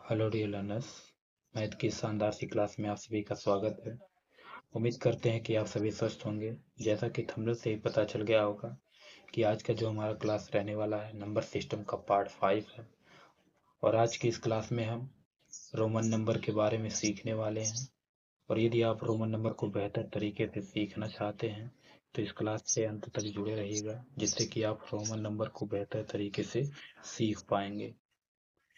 Hello dear learners. Math की शानदार सी class में आप सभी का स्वागत है। उम्मीद करते हैं कि आप सभी स्वस्थ होंगे। जैसा कि थंबनेल से ही पता चल गया होगा कि आज का जो हमारा क्लास रहने वाला है नंबर सिस्टम का पार्ट 5 है। और आज की इस क्लास में हम रोमन नंबर के बारे में सीखने वाले हैं। और यदि आप रोमन नंबर को बेहतर तरीके से सीखना चाहते हैं तो इस क्लास से अंत तक जुड़े रहिएगा, जिससे कि आप रोमन नंबर को बेहतर तरीके से सीख पाएंगे।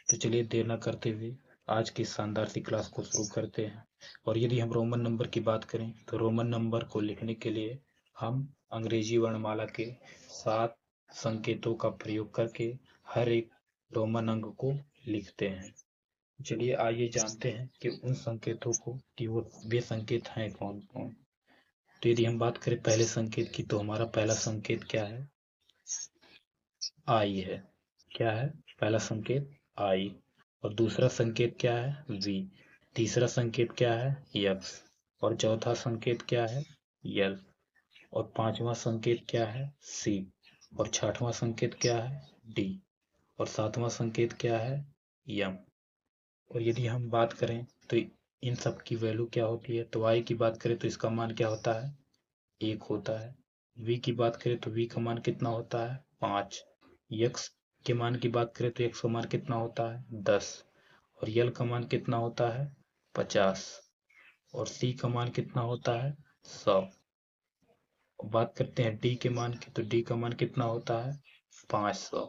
तो चलिए देर न करते हुए आज की शानदार सी क्लास को शुरू करते हैं। और यदि हम रोमन नंबर की बात करें तो रोमन नंबर को लिखने के लिए हम अंग्रेजी वर्णमाला के 7 संकेतों का प्रयोग करके हर एक रोमन अंक को लिखते हैं। चलिए आइए जानते हैं कि उन संकेतों को कि वो वे संकेत हैं कौन कौन। तो यदि हम बात करें पहले संकेत की तो हमारा पहला संकेत क्या है? आई है। क्या है पहला संकेत? आई। और दूसरा संकेत क्या है? वी। तीसरा संकेत क्या है? यक्स। और चौथा संकेत क्या है? यल। और पांचवा संकेत क्या है? सी। और छठवां संकेत क्या है? डी। और सातवां संकेत क्या है? यम। और यदि हम बात करें तो इन सब की वैल्यू क्या होती है? तो आई की बात करें तो इसका मान क्या होता है? 1 होता है। वी की बात करें तो वी का मान कितना होता है? 5। यक्स के मान की बात करें तो यक्स का मान कितना होता है? 10। और यल का मान कितना होता है? 50। और सी का मान कितना होता है? 100। बात करते हैं डी के मान की तो डी का मान कितना होता है? 500।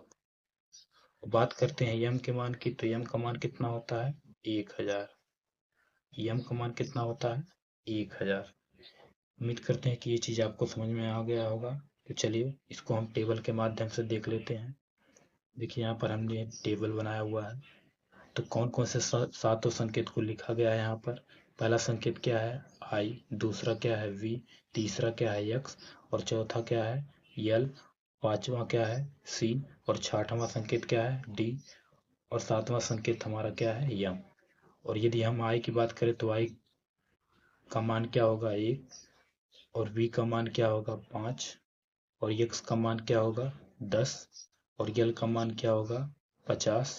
बात करते हैं यम के मान की तो यम का मान कितना होता है? 1000। यम का मान कितना होता है? 1000। उम्मीद करते हैं कि ये चीज़ आपको समझ में आ गया होगा। तो चलिए इसको हम टेबल के माध्यम से देख लेते हैं। देखिए यहाँ पर हमने टेबल बनाया हुआ है। तो कौन कौन से सातों संकेत को लिखा गया है यहाँ पर? पहला संकेत क्या है? आई। दूसरा क्या है? वी। तीसरा क्या है? यक्स। और चौथा क्या है? यल। पांचवा क्या है? सी। और छठवां संकेत क्या है? डी। और सातवां संकेत हमारा क्या है? यम। और यदि हम आई की बात करें तो आई का मान क्या होगा? 1। और वी का मान क्या होगा? 5। और यक्स का मान क्या होगा? 10। और यल का मान क्या होगा? 50।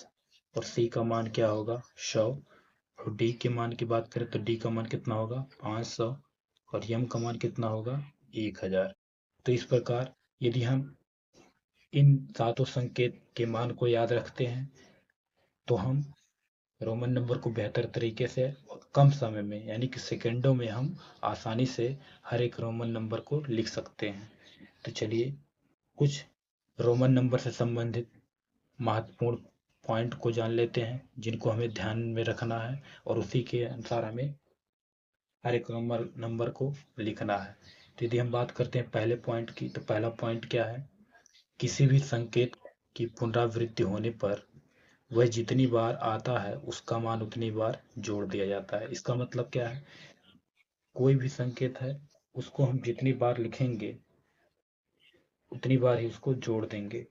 और सी का मान क्या होगा? 100। और डी के मान की बात करें तो डी का मान कितना होगा? 500। और यम का मान कितना होगा? 1000। तो इस प्रकार यदि हम इन सातों संकेत के मान को याद रखते हैं तो हम रोमन नंबर को बेहतर तरीके से और कम समय में यानी कि सेकेंडों में हम आसानी से हर एक रोमन नंबर को लिख सकते हैं। तो चलिए कुछ रोमन नंबर से संबंधित महत्वपूर्ण पॉइंट को जान लेते हैं जिनको हमें ध्यान में रखना है और उसी के अनुसार हमें हर एक नंबर को लिखना है। तो यदि हम बात करते हैं पहले पॉइंट की तो पहला पॉइंट क्या है? किसी भी संकेत की पुनरावृत्ति होने पर वह जितनी बार आता है उसका मान उतनी बार जोड़ दिया जाता है। इसका मतलब क्या है? कोई भी संकेत है उसको हम जितनी बार लिखेंगे उतनी बार ही उसको जोड़ देंगे।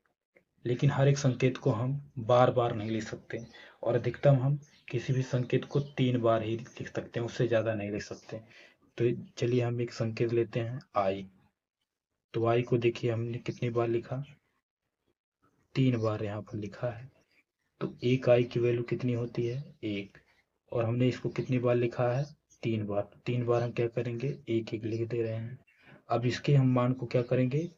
लेकिन हर एक संकेत को हम बार बार नहीं लिख सकते। और अधिकतम हम किसी भी संकेत को 3 बार ही लिख सकते हैं, उससे ज़्यादा नहीं लिख सकते। तो चलिए हम एक संकेत लेते हैं आई। तो आई को देखिए हमने कितनी बार लिखा? 3 बार यहाँ पर लिखा है। तो एक आई की वैल्यू कितनी होती है? 1। और हमने इसको कितनी बार लिखा है? 3 बार। 3 बार हम क्या करेंगे? एक एक लिख दे रहे हैं। अब इसके हम मान को क्या करेंगे?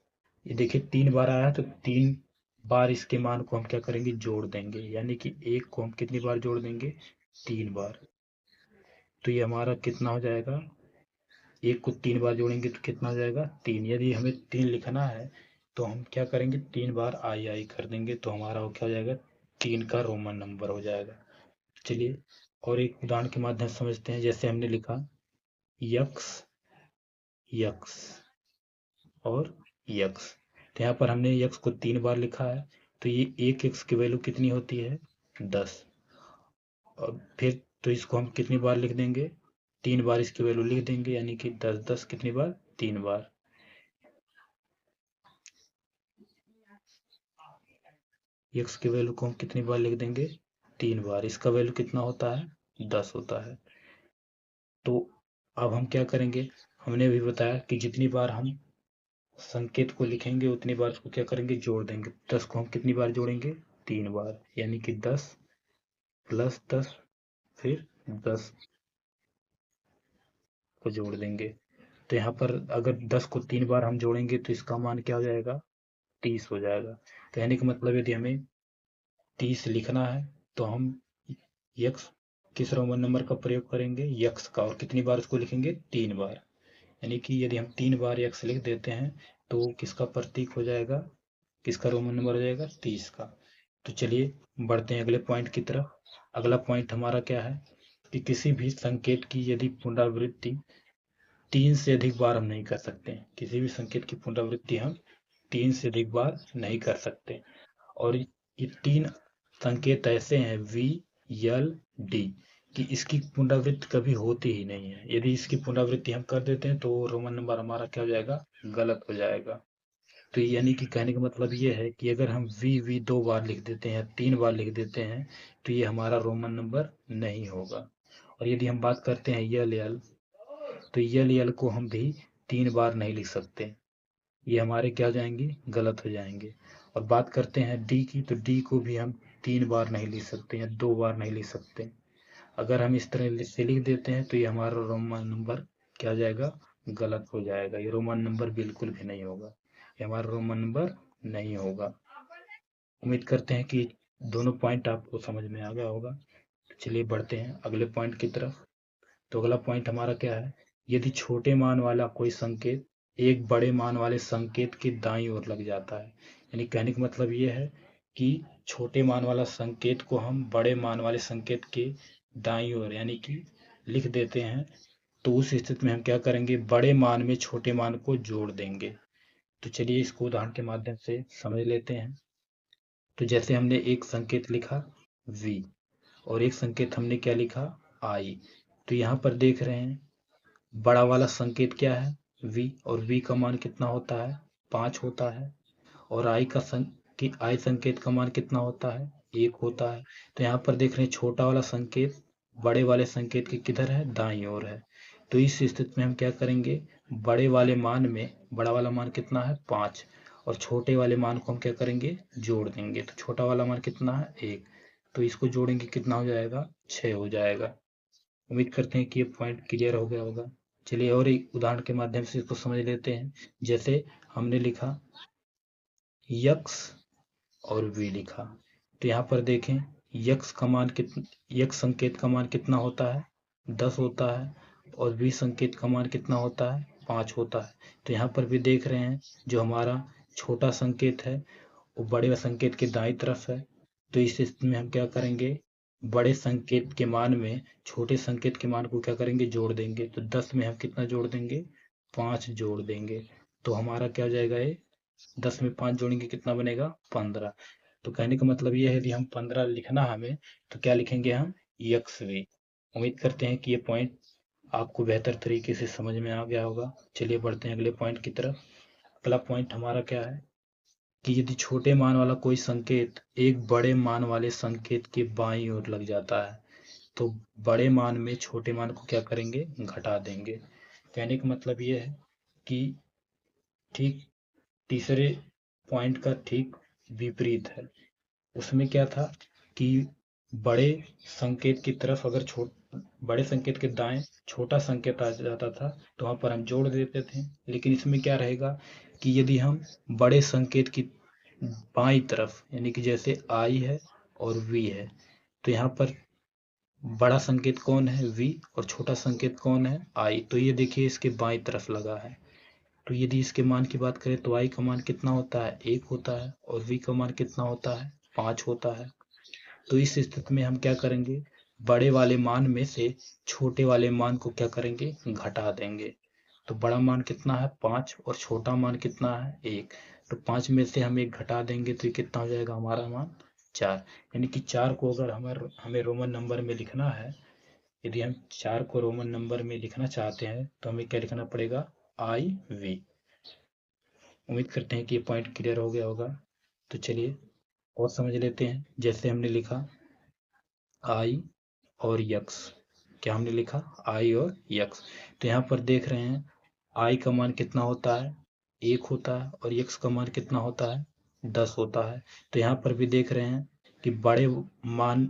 ये देखिए 3 बार आया है तो 3 बार इसके मान को हम क्या करेंगे? जोड़ देंगे। यानी कि एक को हम कितनी बार जोड़ देंगे? 3 बार। तो ये हमारा कितना हो जाएगा? एक को 3 बार जोड़ेंगे तो कितना हो जाएगा? 3। यदि हमें 3 लिखना है तो हम क्या करेंगे? 3 बार आई आई कर देंगे तो हमारा वो क्या हो जाएगा? 3 का रोमन नंबर हो जाएगा। चलिए और एक उदाहरण के माध्यम से समझते हैं। जैसे हमने लिखा यक्स यक्स और यक्स। तो यहाँ पर हमने यक्स को 3 बार लिखा है तो ये एक एक्स की वैल्यू कितनी होती है? 10। और फिर तो इसको हम कितनी बार लिख देंगे? 3 बार इसकी वैल्यू लिख देंगे। यानी कि 10 10 कितनी बार? 3 बार। एक्स की वैल्यू को हम कितनी बार लिख देंगे? 3 बार। इसका वैल्यू कितना होता है? 10 होता है। तो अब हम क्या करेंगे? हमने भी बताया कि जितनी बार हम संकेत को लिखेंगे उतनी बार उसको क्या करेंगे? जोड़ देंगे। 10 को हम कितनी बार जोड़ेंगे? 3 बार। यानी कि 10 + 10 फिर 10 को जोड़ देंगे। तो यहाँ पर अगर 10 को 3 बार हम जोड़ेंगे तो इसका मान क्या हो जाएगा, 30 हो जाएगा। कहने का मतलब यदि हमें 30 लिखना है तो हम यक्स किस रोमन नंबर का प्रयोग करेंगे, यक्स का, और कितनी बार उसको लिखेंगे, 3 बार। यानी कि यदि हम 3 बार यक्स लिख देते हैं तो किसका प्रतीक हो जाएगा, किसका रोमन नंबर हो जाएगा, 30 का। तो चलिए बढ़ते हैं अगले पॉइंट की तरफ। अगला पॉइंट हमारा क्या है कि किसी भी संकेत की यदि पुनरावृत्ति 3 से अधिक बार हम नहीं कर सकते, किसी भी संकेत की पुनरावृत्ति हम 3 से अधिक बार नहीं कर सकते। और ये 3 संकेत ऐसे हैं वी, यल, डी, कि इसकी पुनरावृत्ति कभी होती ही नहीं है। यदि इसकी पुनरावृत्ति हम कर देते हैं तो रोमन नंबर हमारा क्या हो जाएगा, गलत हो जाएगा। तो यानी कि कहने का मतलब ये है कि अगर हम वी 2 बार लिख देते हैं, 3 बार लिख देते हैं, तो ये हमारा रोमन नंबर नहीं होगा। और यदि हम बात करते हैं यल, तो यल को हम भी 3 बार नहीं लिख सकते, ये हमारे क्या हो जाएंगे, गलत हो जाएंगे। और बात करते हैं डी की, तो डी को भी हम 3 बार नहीं लिख सकते या 2 बार नहीं लिख सकते। अगर हम इस तरह से लिख देते हैं तो ये हमारा रोमन नंबर क्या हो जाएगा, गलत हो जाएगा। ये रोमन नंबर बिल्कुल भी नहीं होगा, ये हमारा रोमन नंबर नहीं होगा। उम्मीद करते हैं कि दोनों पॉइंट आपको समझ में आ गया होगा। तो चलिए बढ़ते हैं अगले पॉइंट की तरफ। तो अगला पॉइंट हमारा क्या है, यदि छोटे मान वाला कोई संकेत एक बड़े मान वाले संकेत के दाईं ओर लग जाता है, यानी कहने का मतलब ये है कि छोटे मान वाला संकेत को हम बड़े मान वाले संकेत के दाईं ओर यानी कि लिख देते हैं, तो उस स्थिति में हम क्या करेंगे, बड़े मान में छोटे मान को जोड़ देंगे। तो चलिए इसको उदाहरण के माध्यम से समझ लेते हैं। तो जैसे हमने एक संकेत लिखा v और एक संकेत हमने क्या लिखा i, तो यहाँ पर देख रहे हैं बड़ा वाला संकेत क्या है v, और v का मान कितना होता है, 5 होता है, और i संकेत का मान कितना होता है, 1 होता है। तो यहाँ पर देख रहे हैं छोटा वाला संकेत बड़े वाले संकेत के किधर है, दाईं ओर है। तो इस स्थिति में हम क्या करेंगे, बड़े वाले मान में बड़ा वाला मान कितना है, 5, और छोटे वाले मान को हम क्या करेंगे, जोड़ देंगे। तो छोटा वाला मान कितना है, 1, तो इसको जोड़ेंगे कितना हो जाएगा, 6 हो जाएगा। उम्मीद करते हैं कि ये पॉइंट क्लियर हो गया होगा। चलिए और एक उदाहरण के माध्यम से इसको समझ लेते हैं। जैसे हमने लिखा यक्स और v लिखा, तो यहाँ पर देखें यक्स का मान यक्स संकेत का मान कितना होता है, 10 होता है, और v संकेत का मान कितना होता है, 5 होता है। तो यहाँ पर भी देख रहे हैं जो हमारा छोटा संकेत है वो बड़े संकेत के दाईं तरफ है। तो इस स्थिति में हम क्या करेंगे, बड़े संकेत के मान में छोटे संकेत के मान को क्या करेंगे, जोड़ देंगे। तो 10 में हम कितना जोड़ देंगे, 5 जोड़ देंगे। तो हमारा क्या हो जाएगा, ये 10 में 5 जोड़ेंगे कितना बनेगा, 15। तो कहने का मतलब ये है यदि हम 15 लिखना हमें तो क्या लिखेंगे हम, यक्स वी। उम्मीद करते हैं कि ये पॉइंट आपको बेहतर तरीके से समझ में आ गया होगा। चलिए बढ़ते हैं अगले पॉइंट की तरफ। अगला पॉइंट हमारा क्या है कि यदि छोटे मान वाला कोई संकेत एक बड़े मान वाले संकेत के बाईं ओर लग जाता है तो बड़े मान में छोटे मान को क्या करेंगे, घटा देंगे। कहने का मतलब ये है कि ठीक तीसरे पॉइंट का ठीक विपरीत है। उसमें क्या था कि बड़े संकेत की तरफ अगर बड़े संकेत के दाएं छोटा संकेत आ जाता था तो वहां पर हम जोड़ देते थे। लेकिन इसमें क्या रहेगा कि यदि हम बड़े संकेत की बाईं तरफ यानी कि जैसे आई है और वी है, तो यहाँ पर बड़ा संकेत कौन है, वी, और छोटा संकेत कौन है, आई। तो ये देखिए इसके बाईं तरफ लगा है। तो यदि इसके मान की बात करें तो आई का मान कितना होता है, 1 होता है, और वी का मान कितना होता है, 5 होता है। तो इस स्थिति में हम क्या करेंगे, बड़े वाले मान में से छोटे वाले मान को क्या करेंगे, घटा देंगे। तो बड़ा मान कितना है, 5, और छोटा मान कितना है, 1। तो 5 में से हम 1 घटा देंगे तो ये कितना हो जाएगा, हमारा मान 4। यानी कि 4 को अगर हमें रोमन नंबर में लिखना है, यदि हम 4 को रोमन नंबर में लिखना चाहते हैं तो हमें क्या लिखना पड़ेगा, आई वी। उम्मीद करते हैं कि ये पॉइंट क्लियर हो गया होगा। तो चलिए और समझ लेते हैं। जैसे हमने लिखा आई और यक्स, क्या हमने लिखा, आई और यक्स। तो यहाँ पर देख रहे हैं आई का मान कितना होता है, 1 होता है, और यक्स का मान कितना होता है, 10 होता है। तो यहाँ पर भी देख रहे हैं कि बड़े मान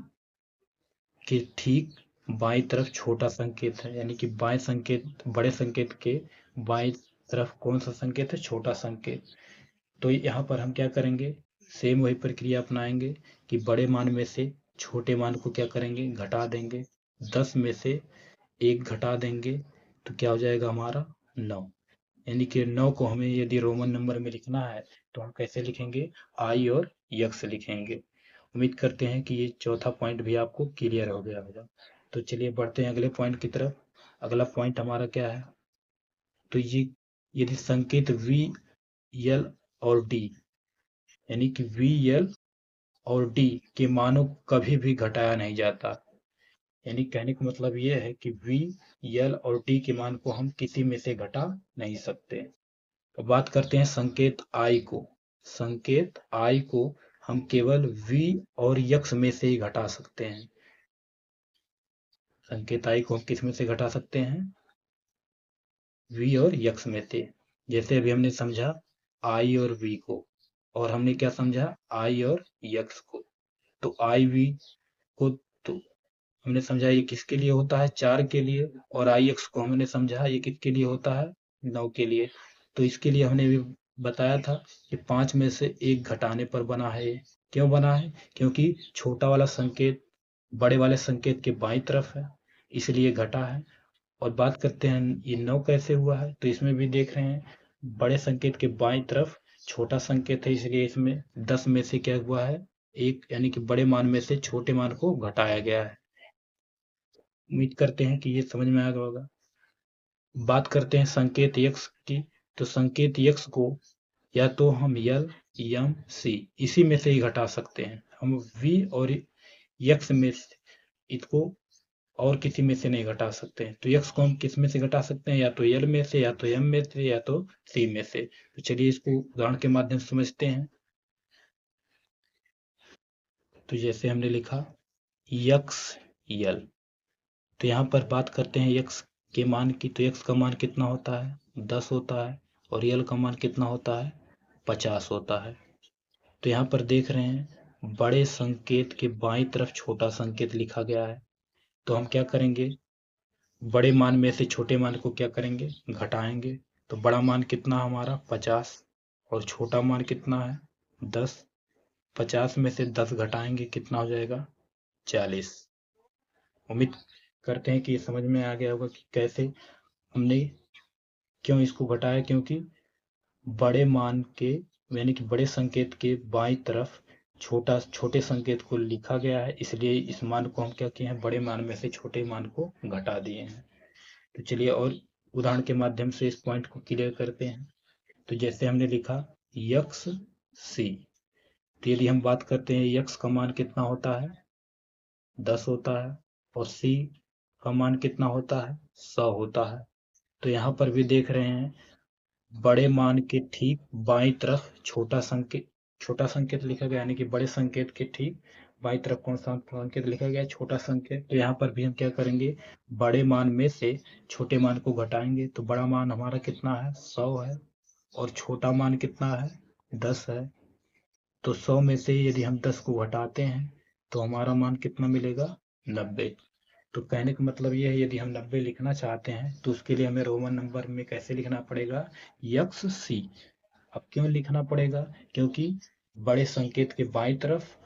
के ठीक बाईं तरफ छोटा संकेत है, यानी कि बाएं संकेत, बड़े संकेत के बाईं तरफ कौन सा संकेत है, छोटा संकेत। तो यहाँ पर हम क्या करेंगे, सेम वही प्रक्रिया अपनाएंगे कि बड़े मान में से छोटे मान को क्या करेंगे, घटा देंगे। 10 में से 1 घटा देंगे तो क्या हो जाएगा हमारा 9। यानी कि 9 को हमें यदि रोमन नंबर में लिखना है तो हम कैसे लिखेंगे, आई और यक्स लिखेंगे। उम्मीद करते हैं कि ये चौथा पॉइंट भी आपको क्लियर हो गया होगा। तो चलिए बढ़ते हैं अगले पॉइंट की तरफ। अगला पॉइंट हमारा क्या है, तो ये यदि संकेत वी, एल और डी, यानी कि वी, एल और डी के मानों को कभी भी घटाया नहीं जाता, यानी कहने का मतलब ये है कि वी, एल और डी के मान को हम किसी में से घटा नहीं सकते। तो बात करते हैं संकेत आई को। संकेत आई को हम केवल वी और यक्स में से ही घटा सकते हैं। संकेत आई को हम किस में से घटा सकते हैं, वी और यक्स में से। जैसे अभी हमने समझा आई और वी को, और हमने क्या समझा, आई और यक्स को। तो आई वी को तो हमने समझा ये किसके लिए होता है, 4 के लिए, और आई एक्स को हमने समझा ये किसके लिए होता है, 9 के लिए। तो इसके लिए हमने भी बताया था कि 5 में से 1 घटाने पर बना है ये। क्यों बना है, क्योंकि छोटा वाला संकेत बड़े वाले संकेत के बाईं तरफ है, इसलिए घटा है। और बात करते हैं ये 9 कैसे हुआ है, तो इसमें भी देख रहे हैं बड़े संकेत के बाईं तरफ छोटा संकेत है, इसलिए इसमें 10 में से क्या हुआ है, 1, यानी कि बड़े मान में से छोटे मान को घटाया गया है। उम्मीद करते हैं कि ये समझ में आ गया होगा। बात करते हैं संकेत यक्स की। तो संकेत यक्स को या तो हम यल, एम, सी इसी में से ही घटा सकते हैं। हम वी और यक्स में इसको और किसी में से नहीं घटा सकते हैं। तो यक्स को हम किस में से घटा सकते हैं, या तो यल में से, या तो एम में से, या तो सी में से। तो चलिए इसको उदाहरण के माध्यम से समझते हैं। तो जैसे हमने लिखा यक्स, यल, तो यहाँ पर बात करते हैं यक्स के मान की। तो यक्स का मान कितना होता है, 10 होता है, और यल का मान कितना होता है, 50 होता है। तो यहाँ पर देख रहे हैं बड़े संकेत के बाईं तरफ छोटा संकेत लिखा गया है। तो हम क्या करेंगे, बड़े मान में से छोटे मान को क्या करेंगे, घटाएंगे। तो बड़ा मान कितना हमारा 50, और छोटा मान कितना है 10। 50 में से 10 घटाएंगे कितना हो जाएगा, 40। उम्मीद करते हैं कि ये समझ में आ गया होगा कि कैसे हमने क्यों इसको घटाया, क्योंकि बड़े मान के, यानी कि बड़े संकेत के बाईं तरफ छोटे संकेत को लिखा गया है, इसलिए इस मान को हम क्या किए हैं, बड़े मान में से छोटे मान को घटा दिए हैं। तो चलिए और उदाहरण के माध्यम से इस पॉइंट को क्लियर करते हैं। तो जैसे हमने लिखा यक्स सी, तो यदि हम बात करते हैं यक्स का मान कितना होता है, 10 होता है, और सी का मान कितना होता है, 100 होता है। तो यहाँ पर भी देख रहे हैं बड़े मान के ठीक बाईं तरफ छोटा संकेत लिखा गया, यानी कि बड़े संकेत के ठीक बाईं तरफ कौन सा संकेत लिखा गया, छोटा संकेत। तो यहाँ पर भी हम क्या करेंगे, बड़े मान में से छोटे मान को घटाएंगे। तो बड़ा मान हमारा कितना है, 100 है, और छोटा मान कितना है, 10 है। तो 100 में से यदि हम 10 को घटाते हैं तो हमारा मान कितना मिलेगा, 90। तो कहने का मतलब ये है यदि हम 90 लिखना चाहते हैं तो उसके लिए हमें रोमन नंबर में कैसे लिखना पड़ेगा, यक्स सी। अब क्यों लिखना पड़ेगा, क्योंकि बड़े संकेत के बाईं तरफ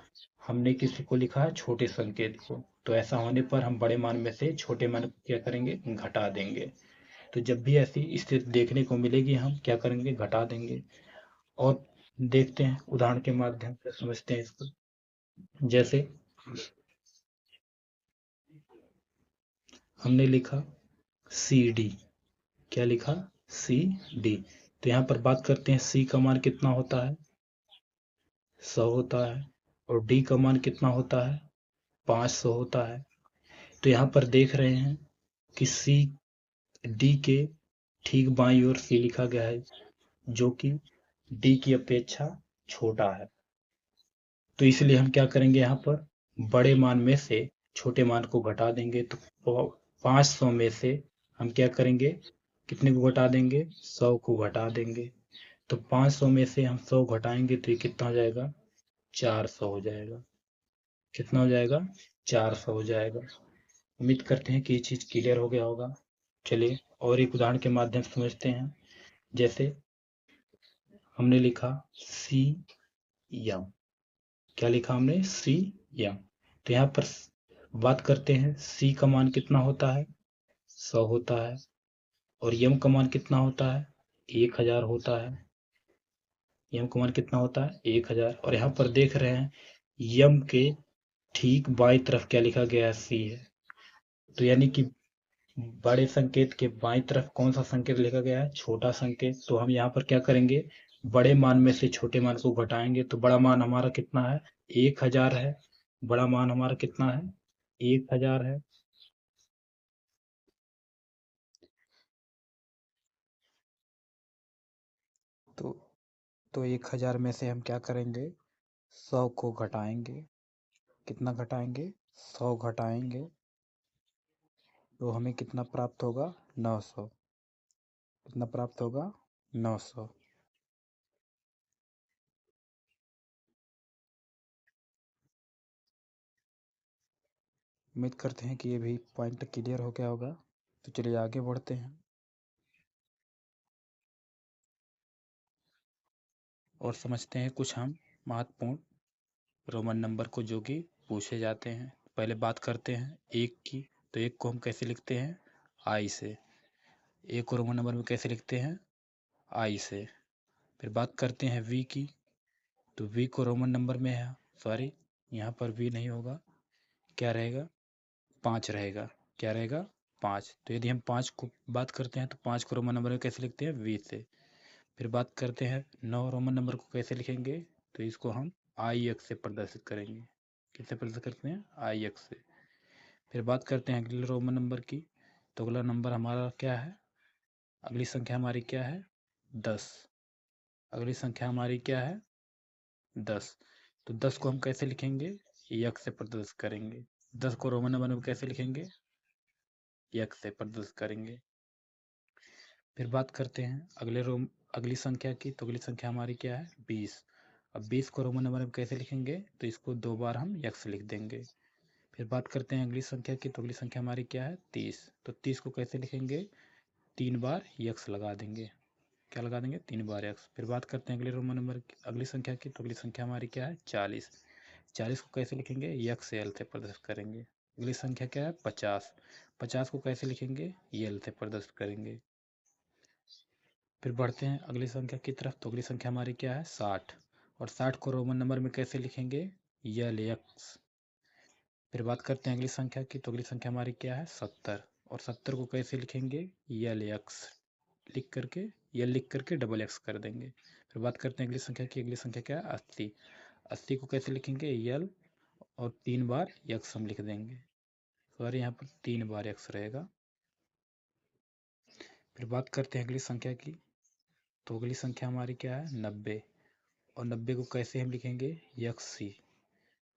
हमने किसी को लिखा है, छोटे संकेत को। तो ऐसा होने पर हम बड़े मान में से छोटे मान को क्या करेंगे, घटा देंगे। तो जब भी ऐसी स्थिति देखने को मिलेगी हम क्या करेंगे, घटा देंगे। और देखते हैं उदाहरण के माध्यम से समझते हैं इसको। जैसे हमने लिखा सी डी, क्या लिखा, सी डी। तो यहाँ पर बात करते हैं सी का मान कितना होता है, 100 होता है, और डी का मान कितना होता है, 500 होता है। तो यहाँ पर देख रहे हैं कि सी डी के ठीक बाईं ओर सी लिखा गया है, जो कि डी की अपेक्षा छोटा है। तो इसलिए हम क्या करेंगे, यहाँ पर बड़े मान में से छोटे मान को घटा देंगे। तो 500 में से हम क्या करेंगे, कितने को घटा देंगे, 100 को घटा देंगे। तो 500 में से हम 100 घटाएंगे तो ये कितना हो जाएगा, 400 हो जाएगा। कितना हो जाएगा, 400 हो जाएगा। उम्मीद करते हैं कि ये चीज क्लियर हो गया होगा। चलिए और एक उदाहरण के माध्यम से समझते हैं। जैसे हमने लिखा सी यम, क्या लिखा हमने? सी यम। तो यहाँ पर बात करते हैं, सी का मान कितना होता है? 100 होता है। और यम का मान कितना होता है? 1000 होता है। यम का मान कितना होता है? 1000। और यहाँ पर देख रहे हैं यम के ठीक बाईं तरफ क्या लिखा गया है? सी है। तो यानी कि बड़े संकेत के बाईं तरफ कौन सा संकेत लिखा गया है? छोटा संकेत। तो हम यहाँ पर क्या करेंगे? बड़े मान में से छोटे मान को घटाएंगे। तो बड़ा मान हमारा कितना है? 1000 है। बड़ा मान हमारा कितना है? 1000 है। तो 1000 में से हम क्या करेंगे? 100 को घटाएंगे। कितना घटाएंगे? 100 घटाएंगे। तो हमें कितना प्राप्त होगा? 900। कितना प्राप्त होगा? 900। उम्मीद करते हैं कि ये भी पॉइंट क्लियर हो गया होगा। तो चलिए आगे बढ़ते हैं और समझते हैं कुछ हम महत्वपूर्ण रोमन नंबर को जो कि पूछे जाते हैं। पहले बात करते हैं एक की। तो एक को हम कैसे लिखते हैं? आई से। एक को रोमन नंबर में कैसे लिखते हैं? आई से। फिर बात करते हैं वी की। तो वी को रोमन नंबर में है, सॉरी यहाँ पर वी नहीं होगा, क्या रहेगा? 5 रहेगा। क्या रहेगा? 5। तो यदि हम 5 को बात करते हैं तो 5 को रोमन नंबर में कैसे लिखते हैं? वी से। फिर बात करते हैं 9 रोमन नंबर को कैसे लिखेंगे? तो इसको हम आई एक्स से प्रदर्शित करेंगे। किससे प्रदर्शित करते हैं? आई एक्स से। फिर बात करते हैं अगले रोमन नंबर की। तो अगला नंबर हमारा क्या है? अगली संख्या हमारी क्या है? 10। अगली संख्या हमारी क्या है? 10। तो 10 को हम कैसे लिखेंगे? यक्स से प्रदर्शित करेंगे। 10 को रोमन नंबर में कैसे लिखेंगे? यक्स से प्रदर्शित करेंगे। फिर बात करते हैं अगली संख्या की। तो अगली संख्या हमारी क्या है? 20। अब 20 को रोमन नंबर में कैसे लिखेंगे? तो इसको 2 बार हम यक्स लिख देंगे। फिर बात करते हैं अगली संख्या की। तो अगली संख्या हमारी क्या है? 30। तो 30 को कैसे लिखेंगे? 3 बार यक्स लगा देंगे। क्या लगा देंगे? 3 बार यक्स। फिर बात करते हैं अगले रोमन नंबर की, अगली संख्या की। तो अगली संख्या हमारी क्या है? 40। 40 को कैसे लिखेंगे? यक्स से एल से प्रदर्शित करेंगे। अगली संख्या क्या है? 50। 50 को कैसे लिखेंगे? एल से प्रदर्शित करेंगे। फिर बढ़ते हैं अगली संख्या की तरफ। तो अगली संख्या हमारी क्या है? 60। और 60 को रोमन नंबर में कैसे लिखेंगे? यल एक्स। फिर बात करते हैं अगली संख्या की। तो अगली संख्या हमारी क्या है? 70। और 70 को कैसे लिखेंगे? यल एक्स लिख करके, यल लिख करके डबल एक्स कर देंगे। फिर बात करते हैं अगली संख्या की। अगली संख्या क्या है? 80। 80 को कैसे लिखेंगे? यल और 3 बार एक्स हम लिख देंगे। सॉरी यहाँ पर 3 बार एक्स रहेगा। फिर बात करते हैं अगली संख्या की। तो अगली संख्या हमारी क्या है? 90। और 90 को कैसे हम लिखेंगे? यक्स सी।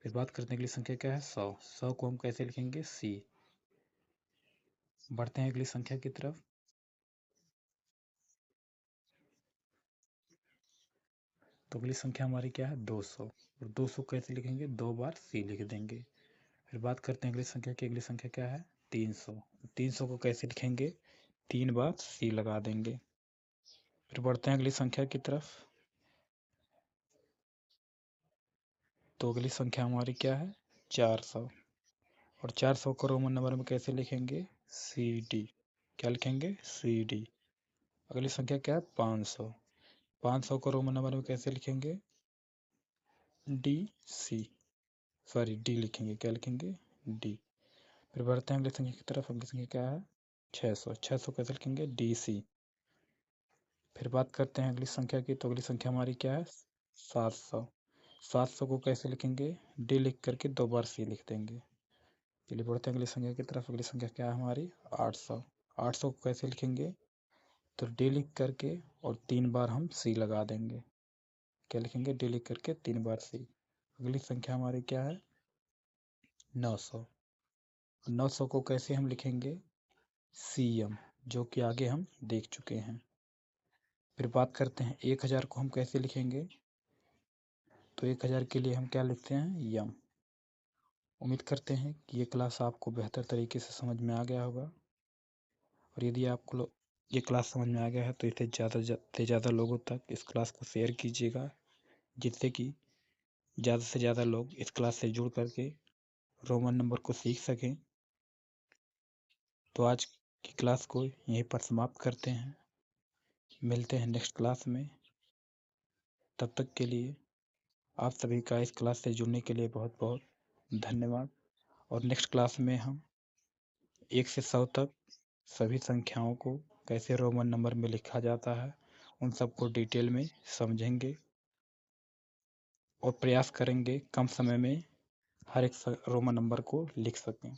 फिर बात करते हैं अगली संख्या क्या है? 100। 100 को हम कैसे लिखेंगे? सी। बढ़ते हैं अगली संख्या की तरफ। तो अगली संख्या हमारी क्या है? 200। और 200 कैसे लिखेंगे? 2 बार सी लिख देंगे। फिर बात करते हैं अगली संख्या की। अगली संख्या क्या है? 300। 300 को कैसे लिखेंगे? 3 बार सी लगा देंगे। फिर बढ़ते हैं अगली संख्या की तरफ। तो अगली संख्या हमारी क्या है? 400। और 400 को रोमन नंबर में कैसे लिखेंगे? C D. क्या लिखेंगे? C D. अगली संख्या क्या है? 500। 500 को रोमन नंबर में कैसे लिखेंगे? डी सी। सॉरी डी लिखेंगे। क्या लिखेंगे? डी। फिर बढ़ते हैं अगली संख्या की तरफ। अगली संख्या क्या है? 600। 600 कैसे लिखेंगे? D C. फिर बात करते हैं अगली संख्या की। तो अगली संख्या हमारी क्या है? 700। 700 को कैसे लिखेंगे? डी लिख करके 2 बार सी लिख देंगे। चलिए बढ़ते हैं अगली संख्या की तरफ। अगली संख्या क्या है हमारी? 800। 800 को कैसे लिखेंगे? तो डी लिख करके और 3 बार हम सी लगा देंगे। क्या लिखेंगे? डी लिख करके 3 बार सी। अगली संख्या हमारी क्या है? 900। 900 को कैसे हम लिखेंगे? सी एम, जो कि आगे हम देख चुके हैं। फिर बात करते हैं 1000 को हम कैसे लिखेंगे? तो 1000 के लिए हम क्या लिखते हैं? यम। उम्मीद करते हैं कि ये क्लास आपको बेहतर तरीके से समझ में आ गया होगा, और यदि आपको ये क्लास समझ में आ गया है तो इसे ज़्यादा से ज़्यादा लोगों तक इस क्लास को शेयर कीजिएगा, जिससे कि ज़्यादा से ज़्यादा लोग इस क्लास से जुड़ करके रोमन नंबर को सीख सकें। तो आज की क्लास को यहीं पर समाप्त करते हैं। मिलते हैं नेक्स्ट क्लास में। तब तक के लिए आप सभी का इस क्लास से जुड़ने के लिए बहुत बहुत धन्यवाद। और नेक्स्ट क्लास में हम 1 से 100 तक सभी संख्याओं को कैसे रोमन नंबर में लिखा जाता है उन सबको डिटेल में समझेंगे और प्रयास करेंगे कम समय में हर एक रोमन नंबर को लिख सकें।